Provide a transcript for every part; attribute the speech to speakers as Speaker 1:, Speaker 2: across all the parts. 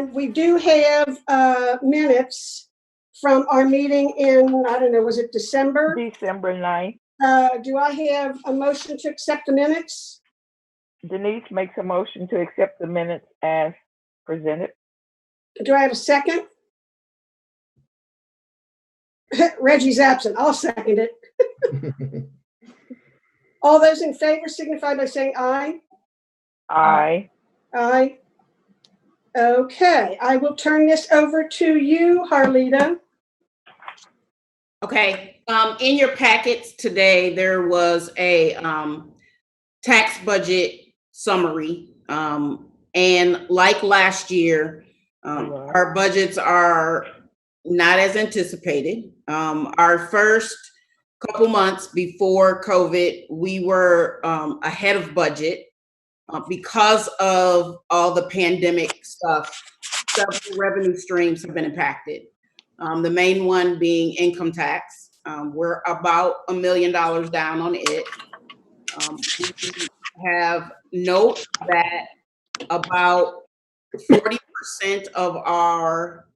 Speaker 1: And we do have minutes from our meeting in, I don't know, was it December?
Speaker 2: December 9th.
Speaker 1: Do I have a motion to accept the minutes?
Speaker 2: Denise makes a motion to accept the minutes as presented.
Speaker 1: Do I have a second? Reggie's absent. I'll second it. All those in favor signify by saying aye.
Speaker 2: Aye.
Speaker 1: Aye. Okay, I will turn this over to you, Harlita.
Speaker 3: Okay, in your packets today, there was a tax budget summary. And like last year, our budgets are not as anticipated. Our first couple months before COVID, we were ahead of budget because of all the pandemic stuff. Several revenue streams have been impacted. The main one being income tax. We're about $1 million down on it. We have note that about 40% of our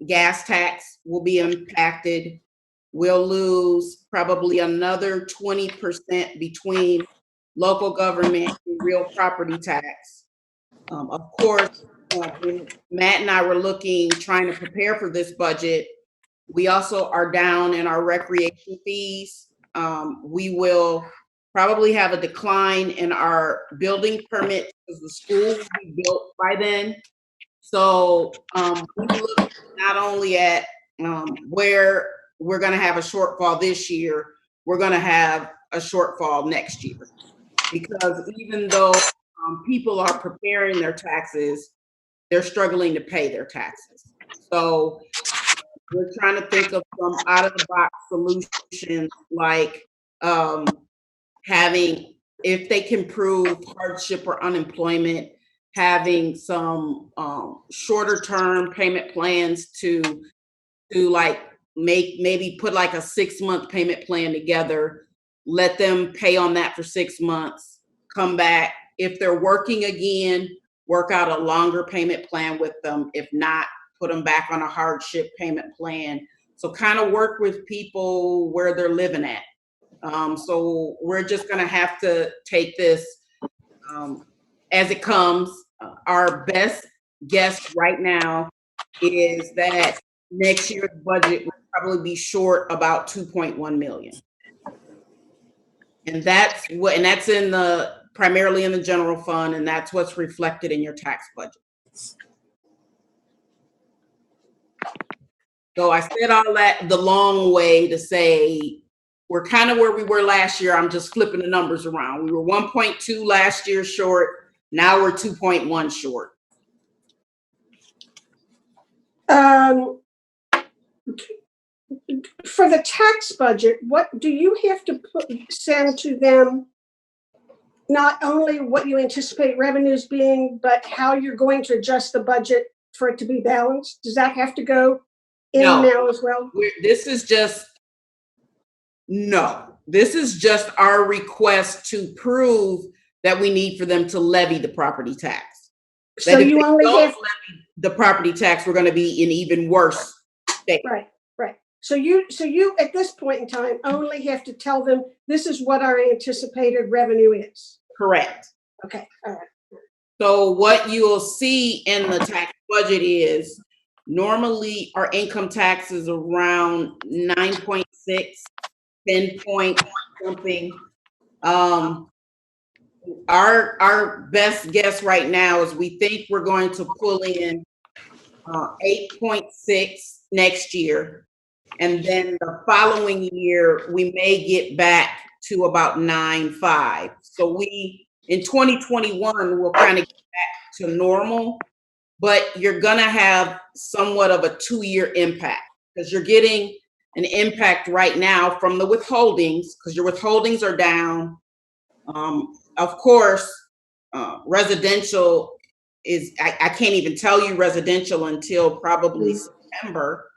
Speaker 3: gas tax will be impacted. We'll lose probably another 20% between local government and real property tax. Of course, when Matt and I were trying to prepare for this budget, we also are down in our recreation fees. We will probably have a decline in our building permits because the school will be built by then. So we look not only at where we're going to have a shortfall this year, we're going to have a shortfall next year. Because even though people are preparing their taxes, they're struggling to pay their taxes. So we're trying to think of some out-of-the-box solutions, like having, if they can prove hardship or unemployment, having some shorter-term payment plans to like maybe put like a 6-month payment plan together, let them pay on that for 6 months, come back. If they're working again, work out a longer payment plan with them. If not, put them back on a hardship payment plan. So kind of work with people where they're living at. So we're just gonna have to take this as it comes. Our best guess right now is that next year's budget will probably be short about 2.1 million. And that's primarily in the general fund, and that's what's reflected in your tax budget. So I said all that the long way to say we're kind of where we were last year. I'm just flipping the numbers around. We were 1.2 last year short. Now we're 2.1 short.
Speaker 1: For the tax budget, what do you have to send to them? Not only what you anticipate revenues being, but how you're going to adjust the budget for it to be balanced? Does that have to go in now as well?
Speaker 3: This is just our request to prove that we need for them to levy the property tax.
Speaker 1: So
Speaker 3: that
Speaker 1: you only have
Speaker 3: levy the property tax, we're going to be in even worse state.
Speaker 1: Right. So you at this point in time only have to tell them this is what our anticipated revenue is.
Speaker 3: Correct.
Speaker 1: Okay. All right.
Speaker 3: So what you'll see in the tax budget is normally our income tax is around 9.6, 10 point something. Our best guess right now is we think we're going to pull in 8.6 next year. And then the following year, we may get back to about 9.5. So in 2021, we'll kind of get back to normal, but you're gonna have somewhat of a 2-year impact because you're getting an impact right now from the withholdings because your withholdings are down. Of course, residential is, I can't even tell you residential until probably September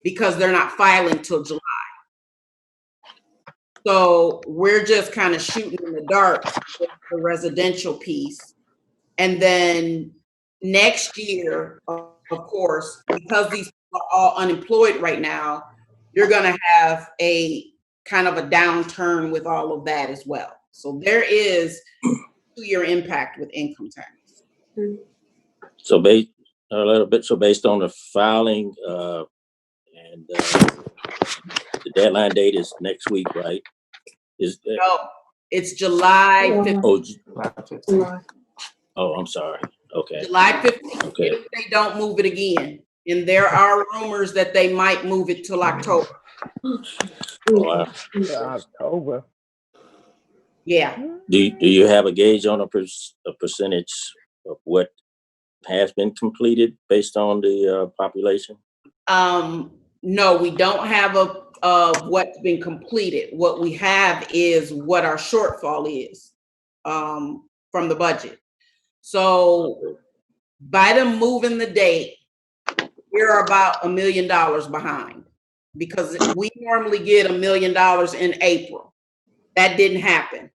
Speaker 3: because they're not filing till July. So we're just kind of shooting in the dark with the residential piece. And then next year, of course, because these people are all unemployed right now, you're going to have a kind of a downturn with all of that as well. So there is 2-year impact with income tax.
Speaker 4: So based a little bit. So based on the filing, and the deadline date is next week, right? Is
Speaker 3: No, it's July 15th.
Speaker 4: oh, I'm sorry. Okay.
Speaker 3: July 15th,
Speaker 4: Okay.
Speaker 3: if they don't move it again. And there are rumors that they might move it till October.
Speaker 4: Wow.
Speaker 2: October.
Speaker 3: Yeah.
Speaker 4: Do you have a gauge on a percentage of what has been completed based on the population?
Speaker 3: No, we don't have a what's been completed. What we have is what our shortfall is from the budget. So by them moving the date, we're about $1 million behind because we normally get $1 million in April. That didn't happen.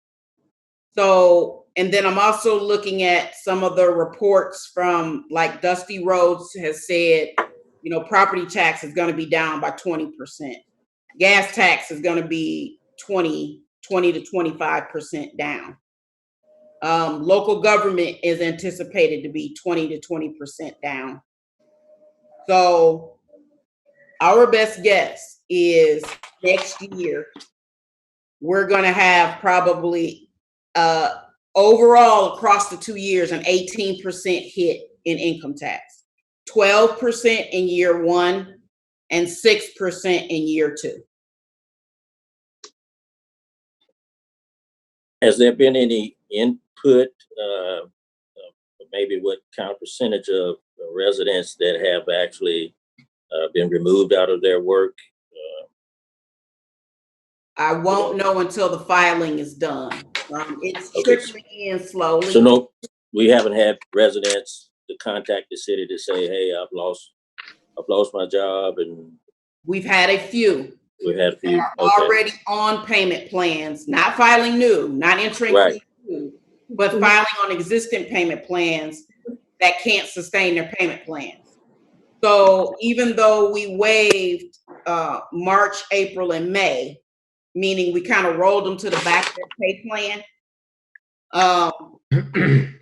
Speaker 3: So, and then I'm also looking at some of the reports from, like, Dusty Rhodes has said, you know, property tax is going to be down by 20%. Gas tax is going to be 20 to 25% down. Local government is anticipated to be 20 to 20% down. So our best guess is next year, we're going to have probably overall across the 2 years, an 18% hit in income tax, 12% in year 1 and 6% in year 2.
Speaker 4: Has there been any input, maybe what kind of percentage of residents that have actually been removed out of their work?
Speaker 3: I won't know until the filing is done. It's
Speaker 4: Okay.
Speaker 3: trickling in slowly.
Speaker 4: So no, we haven't had residents to contact the city to say, "Hey, I've lost my job," and
Speaker 3: We've had a few
Speaker 4: we've had a few.
Speaker 3: that are already on payment plans, not filing new, not entering
Speaker 4: Right.
Speaker 3: new, but filing on existing payment plans that can't sustain their payment plans. So even though we waived March, April, and May, meaning we kind of rolled them to the back of their pay plan,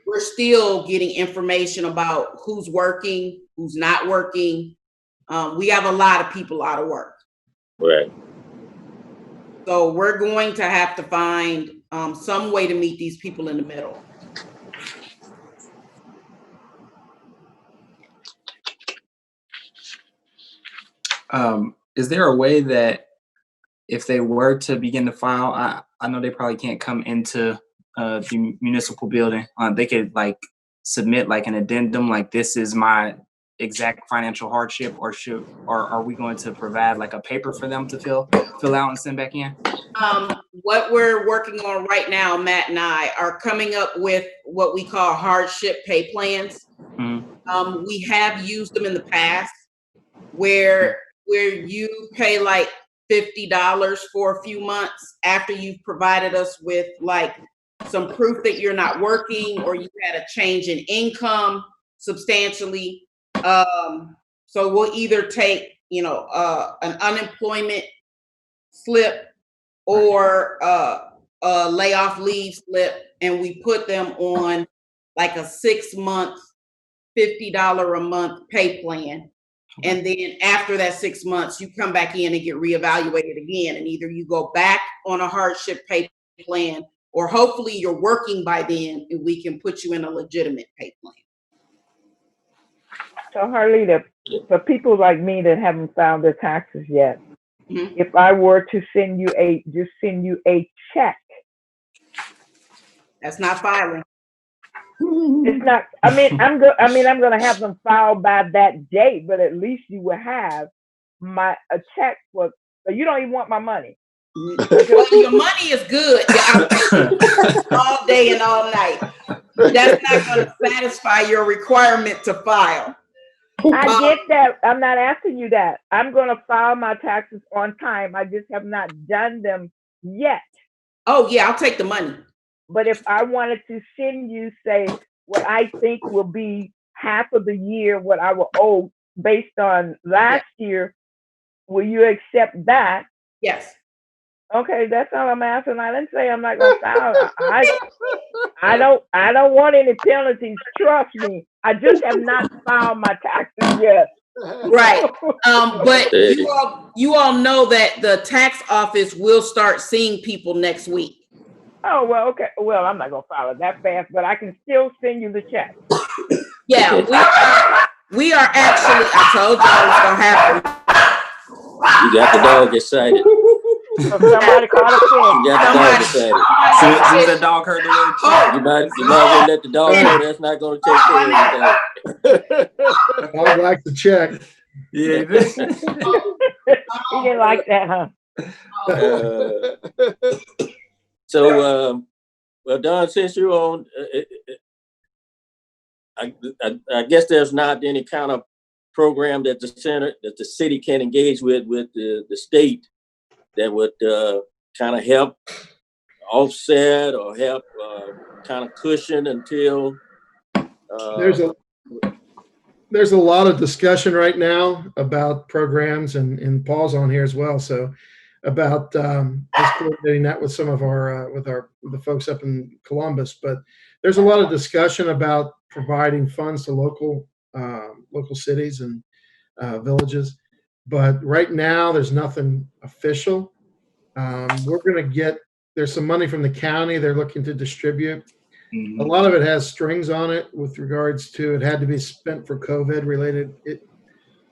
Speaker 3: we're still getting information about who's working, who's not working. We have a lot of people out of work.
Speaker 4: Right.
Speaker 3: So we're going to have to find some way to meet these people in the middle.
Speaker 5: Is there a way that if they were to begin to file, I know they probably can't come into the municipal building. They could like submit like an addendum, like this is my exact financial hardship, or are we going to provide like a paper for them to fill out and send back in?
Speaker 3: What we're working on right now, Matt and I, are coming up with what we call hardship pay plans.
Speaker 5: Mm-hmm.
Speaker 3: We have used them in the past where you pay like $50 for a few months after you've provided us with like some proof that you're not working or you had a change in income substantially. So we'll either take, an unemployment slip or a layoff leave slip, and we put them on like a 6-month, $50 a month pay plan. And then after that 6 months, you come back in and get reevaluated again. And either you go back on a hardship pay plan, or hopefully you're working by then and we can put you in a legitimate pay plan.
Speaker 2: So Harlita, for people like me that haven't filed their taxes yet,
Speaker 3: Mhm.
Speaker 2: if I were to send you a check,
Speaker 3: That's not filing.
Speaker 2: it's not. I mean, I'm going to have them filed by that date, but at least you will have a check for. So you don't even want my money.
Speaker 3: Well, your money is good. I'm all day and all night. That's not going to satisfy your requirement to file.
Speaker 2: I get that. I'm not asking you that. I'm going to file my taxes on time. I just have not done them yet.
Speaker 3: Oh yeah, I'll take the money.
Speaker 2: But if I wanted to send you, say, what I think will be half of the year what I will owe based on last year, will you accept that?
Speaker 3: Yes.
Speaker 2: Okay, that's all I'm asking. I didn't say I'm not gonna file. I don't want any penalties. Trust me. I just have not filed my taxes yet.
Speaker 3: Right. But
Speaker 4: Hey.
Speaker 3: you all know that the tax office will start seeing people next week.
Speaker 2: Oh, well, okay. Well, I'm not gonna file it that fast, but I can still send you the check.
Speaker 3: Yeah, we are actually, I told you I was gonna happen.
Speaker 4: You got the dog excited.
Speaker 2: So somebody call a
Speaker 4: You
Speaker 2: friend.
Speaker 4: got the dog excited.
Speaker 5: As soon as that dog heard the word check,
Speaker 4: You might well let the dog know that's not gonna take care of anything.
Speaker 6: Dog likes to check.
Speaker 5: yeah.
Speaker 2: He didn't like that, huh?
Speaker 4: Well, Don, since you're on, I guess there's not any kind of program that the city can engage with the state that would kind of help offset or help kind of cushion until.
Speaker 6: There's a lot of discussion right now about programs, and Paul's on here as well. So about just coordinating that with some of our with the folks up in Columbus. But there's a lot of discussion about providing funds to local cities and villages. But right now, there's nothing official. There's some money from the county they're looking to distribute. A lot of it has strings on it with regards to it had to be spent for COVID related.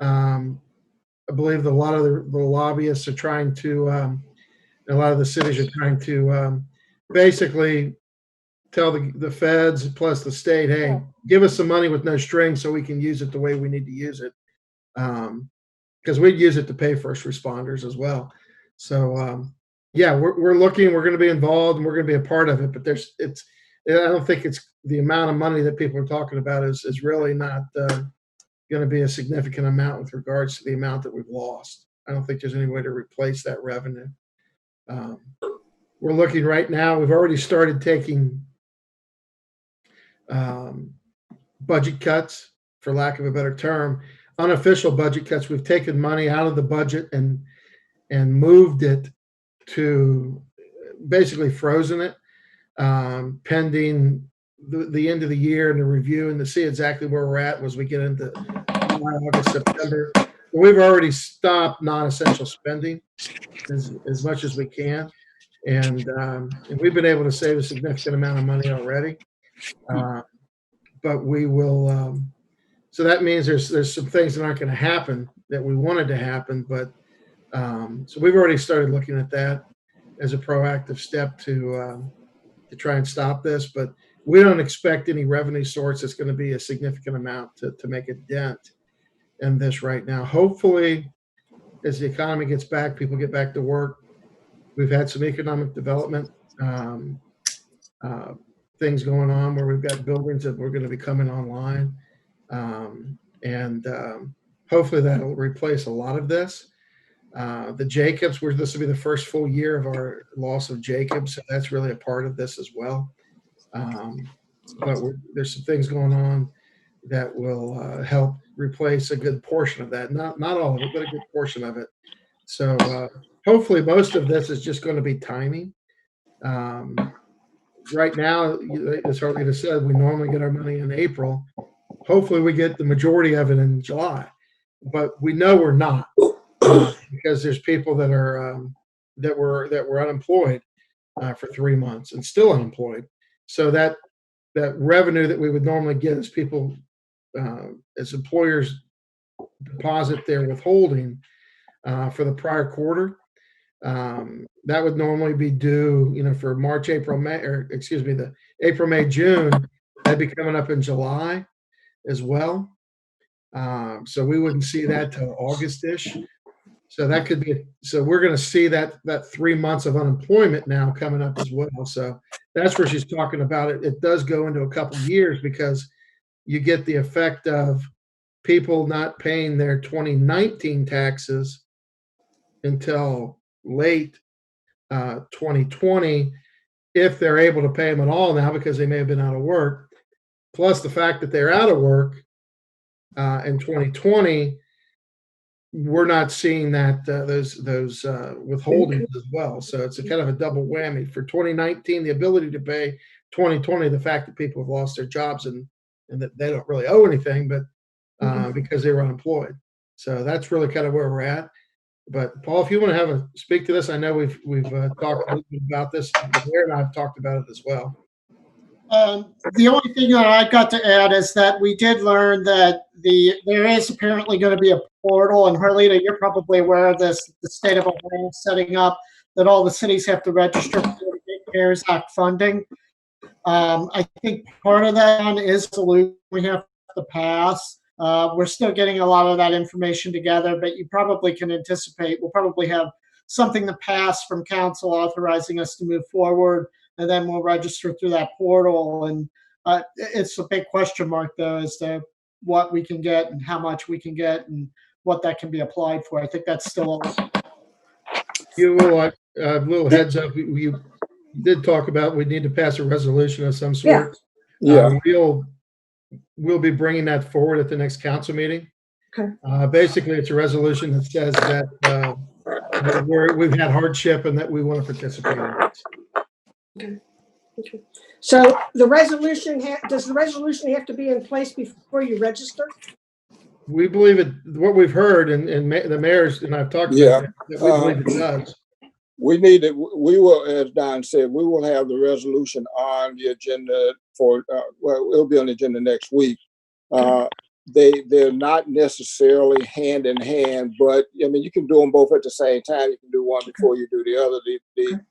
Speaker 6: I believe that a lot of the lobbyists are trying to, a lot of the cities are trying to basically tell the feds plus the state, hey, give us some money with no strings so we can use it the way we need to use it. Because we'd use it to pay first responders as well. So yeah, we're looking, we're going to be involved and we're going to be a part of it. But I don't think it's the amount of money that people are talking about is really not going to be a significant amount with regards to the amount that we've lost. I don't think there's any way to replace that revenue. We're looking right now, we've already started taking budget cuts, for lack of a better term, unofficial budget cuts. We've taken money out of the budget and moved it to basically frozen it, pending the end of the year and the review and to see exactly where we're at as we get into July, August, September. But we've already stopped non-essential spending as much as we can. And we've been able to save a significant amount of money already. But we will, so that means there's some things that aren't going to happen that we wanted to happen. But so we've already started looking at that as a proactive step to try and stop this. But we don't expect any revenue source that's going to be a significant amount to make a dent in this right now. Hopefully, as the economy gets back, people get back to work. We've had some economic development things going on where we've got buildings that we're going to be coming online. And hopefully that'll replace a lot of this. The Jacobs, this will be the first full year of our loss of Jacobs. So that's really a part of this as well. But there's some things going on that will help replace a good portion of that. Not all of it, but a good portion of it. So hopefully most of this is just going to be timing. Right now, as Harlita said, we normally get our money in April. Hopefully we get the majority of it in July, but we know we're not because there's people that are that were unemployed for 3 months and still unemployed. So that revenue that we would normally get as people, as employers deposit their withholding for the prior quarter, that would normally be due, for March, April, May, or excuse me, the April, May, June. That'd be coming up in July as well. So we wouldn't see that till August-ish. So that could be, so we're going to see that 3 months of unemployment now coming up as well. So that's where she's talking about it. It does go into a couple of years because you get the effect of people not paying their 2019 taxes until late 2020, if they're able to pay them at all now because they may have been out of work, plus the fact that they're out of work In 2020, we're not seeing that those withholdings as well. So it's a kind of a double whammy for 2019. The ability to pay 2020, the fact that people have lost their jobs and that they don't really owe anything, but because they were unemployed. So that's really kind of where we're at. But Paul, if you want to speak to this, I know we've talked a little bit about this. Blair and I have talked about it as well.
Speaker 7: The only thing that I got to add is that we did learn that there is apparently going to be a portal, and Harlita, you're probably aware of this. The state of Ohio is setting up that all the cities have to register for the CARES Act funding. I think part of that is the loop we have to pass. We're still getting a lot of that information together, but you probably can anticipate we'll probably have something to pass from council authorizing us to move forward, and then we'll register through that portal. And it's a big question mark, though, as to what we can get and how much we can get and what that can be applied for. I think that's still
Speaker 6: You will, a little heads up, we did talk about we need to pass a resolution of some sort.
Speaker 8: Yeah.
Speaker 6: We'll be bringing that forward at the next council meeting.
Speaker 1: Okay.
Speaker 6: Basically, it's a resolution that says that we've had hardship and that we want to participate in it.
Speaker 1: Okay. So the resolution, does the resolution have to be in place before you register?
Speaker 6: We believe it, what we've heard, and the mayors and I've talked about it, that we believe it does.
Speaker 8: We need it. We will, as Don said, we will have the resolution on the agenda for, well, it'll be on the agenda next week. They're not necessarily hand in hand, but I mean, you can do them both at the same time. You can do one before you do the other. The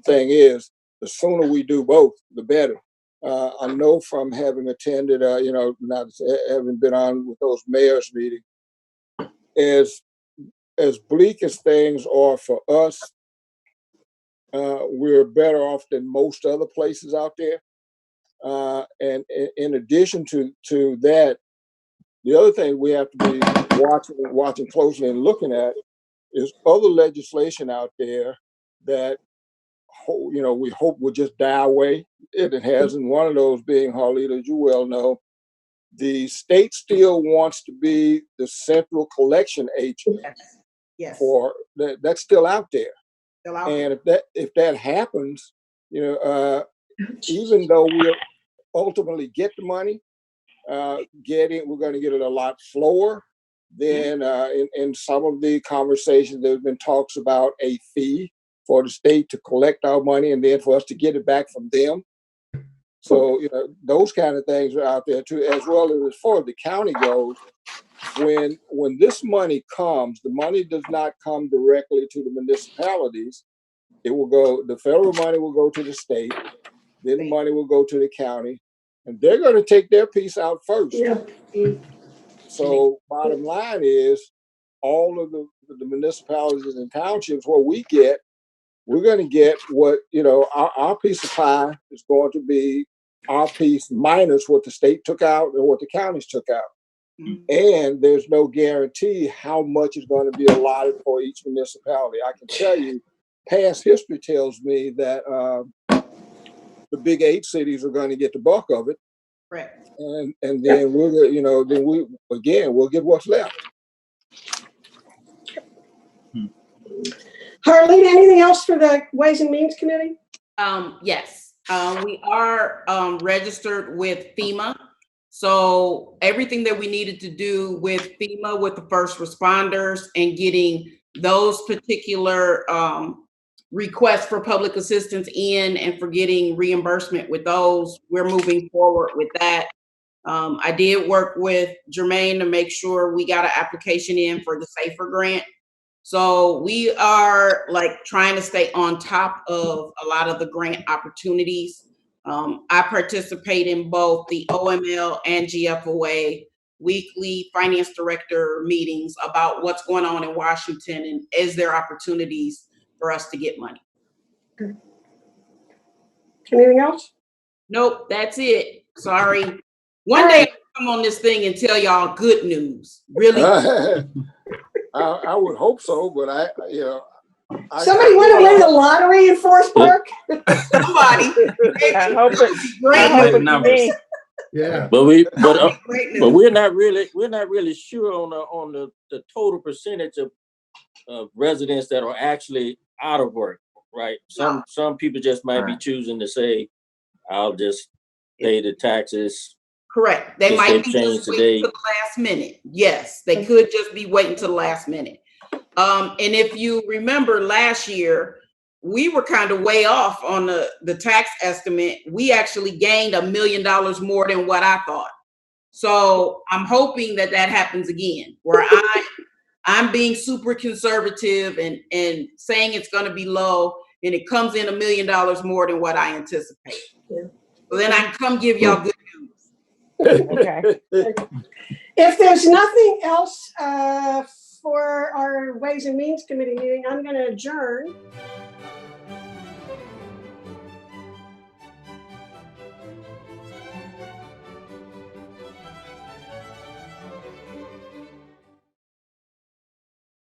Speaker 8: thing is, the sooner we do both, the better. I know from having attended, not having been on with those mayors meetings, as bleak as things are for us, we're better off than most other places out there. And in addition to that, the other thing we have to be watching closely and looking at is other legislation out there that we hope will just die away. It has, and one of those being, Harlita, as you well know, the state still wants to be the central collection agent.
Speaker 3: Yes.
Speaker 8: For that's still out there.
Speaker 3: Still out
Speaker 8: And if that happens, even though we'll ultimately get the money, we're going to get it a lot slower than in some of the conversations. There's been talks about a fee for the state to collect our money and then for us to get it back from them. So those kind of things are out there too, as well as far as the county goes. When this money comes, the money does not come directly to the municipalities. It will go, the federal money will go to the state, then the money will go to the county, and they're going to take their piece out first.
Speaker 1: Yeah.
Speaker 8: So bottom line is, all of the municipalities and townships, what we get, we're going to get what, our piece of pie is going to be our piece minus what the state took out and what the counties took out. And there's no guarantee how much is going to be allotted for each municipality. I can tell you, past history tells me that the big 8 cities are going to get the bulk of it.
Speaker 3: Right.
Speaker 8: And then we'll get what's left.
Speaker 1: Harlene, anything else for the Ways and Means Committee?
Speaker 3: Yes, we are registered with FEMA. So everything that we needed to do with FEMA, with the first responders and getting those particular requests for public assistance in and for getting reimbursement with those, we're moving forward with that. I did work with Jermaine to make sure we got an application in for the SAFER grant. So we are trying to stay on top of a lot of the grant opportunities. I participate in both the OML and GFOA weekly finance director meetings about what's going on in Washington and is there opportunities for us to get money.
Speaker 1: Okay. Anything else?
Speaker 3: Nope, that's it. Sorry. One day I'll come on this thing and tell y'all good news. Really?
Speaker 8: I would hope so, but
Speaker 1: Somebody want to win the lottery in Forest Park?
Speaker 3: Somebody.
Speaker 2: I hope it's me.
Speaker 6: Yeah.
Speaker 4: But
Speaker 3: Great
Speaker 4: but
Speaker 3: news.
Speaker 4: we're not really sure on the total percentage of residents that are actually out of work, right? Some people just might be
Speaker 5: Right.
Speaker 4: choosing to say, I'll just pay the taxes.
Speaker 3: Correct. They
Speaker 4: Since
Speaker 3: might
Speaker 4: they've
Speaker 3: be
Speaker 4: changed
Speaker 3: just waiting
Speaker 4: today.
Speaker 3: to the last minute. Yes, they could just be waiting to the last minute. And if you remember last year, we were kind of way off on the tax estimate. We actually gained $1 million more than what I thought. So I'm hoping that happens again, where I'm being super conservative and saying it's going to be low, and it comes in $1 million more than what I anticipate.
Speaker 1: Yeah.
Speaker 3: So then I can come give y'all good news.
Speaker 2: Okay.
Speaker 1: If there's nothing else for our Ways and Means Committee meeting, I'm going to adjourn.